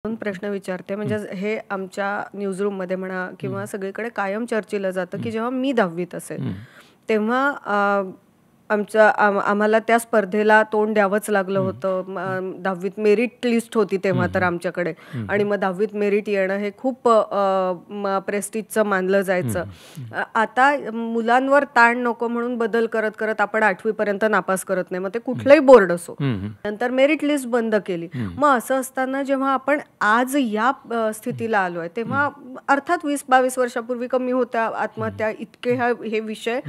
दोन प्रश्न विचारते. म्हणजे हे आमच्या न्यूजरूममध्ये म्हणा किंवा सगळीकडे कायम चर्चेलं जातं की जेव्हा मी 10वीत असेल तेव्हा आम्हाला त्या स्पर्धेला तोंड द्यावंच लागलं होतं. 10वीत मेरिट लिस्ट होती तेव्हा तर आमच्याकडे, आणि मग 10वीत मेरिट येणं हे खूप प्रेस्टिजचं मानलं जायचं. आता मुलांवर ताण नको म्हणून बदल करत करत आपण 8वीपर्यंत नापास करत नाही, मग ते कुठलंही बोर्ड असो. नंतर मेरिट लिस्ट बंद केली. मग असं असताना जेव्हा आपण आज या स्थितीला आलोय तेव्हा अर्थात 20-22 वर्षापूर्वी कमी होत्या आत्महत्या, इतके हे विषय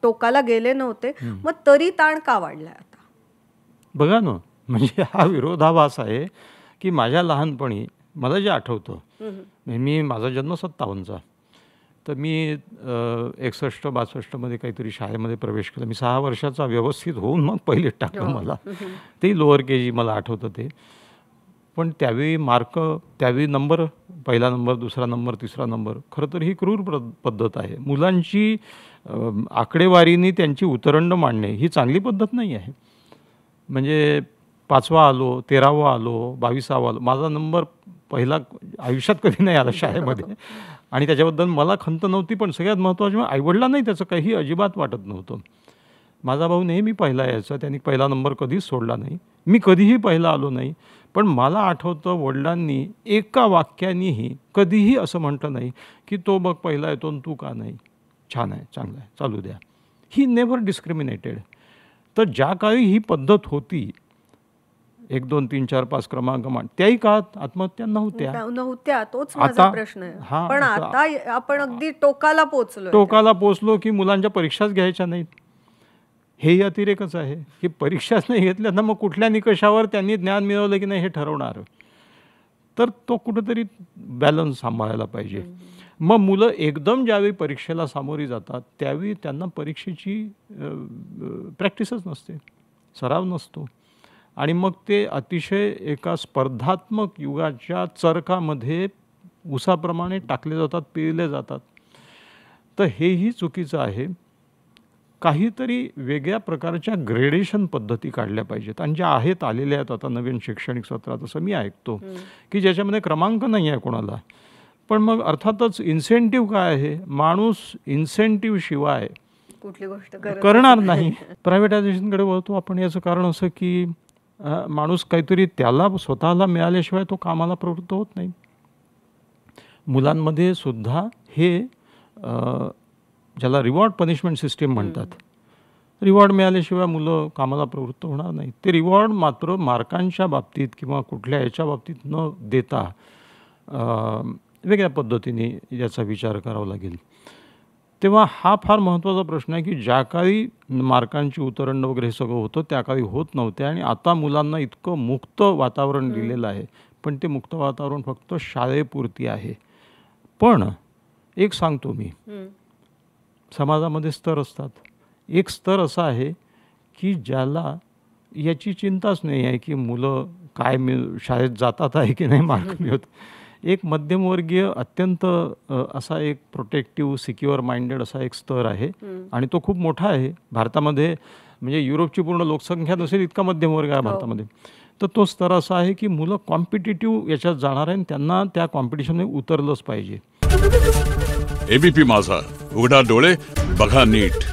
टोकाला गेले नव्हते, मग तरी ताण का वाढलाय आता? बघा ना, म्हणजे हा विरोधाभास आहे की माझ्या लहानपणी मला जे आठवतं, माझा जन्म 57चा, तर मी 61-62 काहीतरी शाळेमध्ये प्रवेश केला. मी 6 वर्षाचा व्यवस्थित होऊन मग पहिलेच टाकलं मला. ते लोअर केजी मला आठवतं ते. पण त्यावेळी मार्क, त्यावेळी नंबर, पहिला नंबर, दुसरा नंबर, तिसरा नंबर, खरं तर ही क्रूर पद्धत आहे. मुलांची आकडेवारीने त्यांची उतरंड मांडणे ही चांगली पद्धत नाही आहे. म्हणजे 5वा आलो, 13वा आलो, 22वा आलो, माझा नंबर पहिला आयुष्यात कधी नाही आला शाळेमध्ये, आणि त्याच्याबद्दल मला खंत नव्हती. पण सगळ्यात महत्त्वाचं आईवडिलांनाही त्याचं काही अजिबात वाटत नव्हतं. माझा भाऊ नेहमी पहिला यायचा, त्यांनी पहिला नंबर कधीच सोडला नाही. मी कधीही पहिला आलो नाही. पण मला आठवतं वडिलांनी एका वाक्यानेही कधीही असं म्हटलं नाही की तो बघ पहिला येतो आणि तू का नाही, छान आहे, चांगलं आहे, चालू द्या. ही नेव्हर डिस्क्रिमिनेटेड. तर ज्या काळी ही पद्धत होती, 1, 2, 3, 4, 5 क्रमांक मान, त्याही काळात आत्महत्या नव्हत्या. तोच माझा प्रश्न आहे. पण आता आपण अगदी टोकाला पोचलो की मुलांच्या परीक्षाच घ्यायच्या नाहीत. हेही अतिरेकच आहे की परीक्षाच नाही घेतल्या ना मग कुठल्या निकषावर त्यांनी ज्ञान मिळवलं की नाही हे ठरवणार. तर तो कुठंतरी बॅलन्स सांभाळायला पाहिजे. मग मुलं एकदम ज्यावेळी परीक्षेला सामोरी जातात त्यावेळी त्यांना परीक्षेची प्रॅक्टिसच नसते, सराव नसतो, आणि मग ते अतिशय एका स्पर्धात्मक युगाच्या चरकामध्ये उसाप्रमाणे टाकले जातात, पिळले जातात. तर हेही चुकीचं आहे. काहीतरी वेगळ्या प्रकारच्या ग्रेडेशन पद्धती काढल्या पाहिजेत, आणि ज्या आहेत, आलेल्या आहेत आता नवीन शैक्षणिक सत्रात, असं मी ऐकतो की ज्याच्यामध्ये क्रमांक नाही आहे कोणाला. पण मग अर्थातच इन्सेंटिव्ह काय आहे, माणूस इन्सेंटिव्ह शिवाय कुठली गोष्ट करणार नाही. प्रायव्हेटायझेशनकडे वळतो आपण. याचं कारण असं की माणूस काहीतरी त्याला स्वतःला मिळाल्याशिवाय तो कामाला प्रवृत्त होत नाही. मुलांमध्ये सुद्धा हे ज्याला रिवॉर्ड पनिशमेंट सिस्टीम म्हणतात, रिवॉर्ड मिळाल्याशिवाय मुलं कामाला प्रवृत्त होणार नाही. ते रिवॉर्ड मात्र मार्कांच्या बाबतीत किंवा कुठल्या याच्या बाबतीत न देता वेगळ्या पद्धतीने याचा विचार करावा लागेल. तेव्हा हा फार महत्त्वाचा प्रश्न आहे की ज्या काळी मार्कांची उतरंड वगैरे हे सगळं होतं त्या काळी होत नव्हते, आणि आता मुलांना इतकं मुक्त वातावरण दिलेलं आहे. पण ते मुक्त वातावरण फक्त शाळेपुरती आहे. पण एक सांगतो मी, समाजामध्ये स्तर असतात. एक स्तर असा आहे की ज्याला याची चिंताच नाही आहे की मुलं काय शाळेत जातात आहे की नाही मार्क मिळत. एक मध्यमवर्गीय अत्यंत असा एक प्रोटेक्टिव्ह, सिक्युअर माइंडेड असा एक स्तर आहे, आणि तो खूप मोठा आहे भारतामध्ये. म्हणजे युरोपची पूर्ण लोकसंख्या नसेल इतका मध्यमवर्ग आहे भारतामध्ये. तर तो स्तर असा आहे की मुलं कॉम्पिटिटिव्ह याच्यात जाणार आहे, आणि त्यांना त्या कॉम्पिटिशनमध्ये उतरलंच पाहिजे. एबीपी माझा, उघडा डोळे बघा नीट.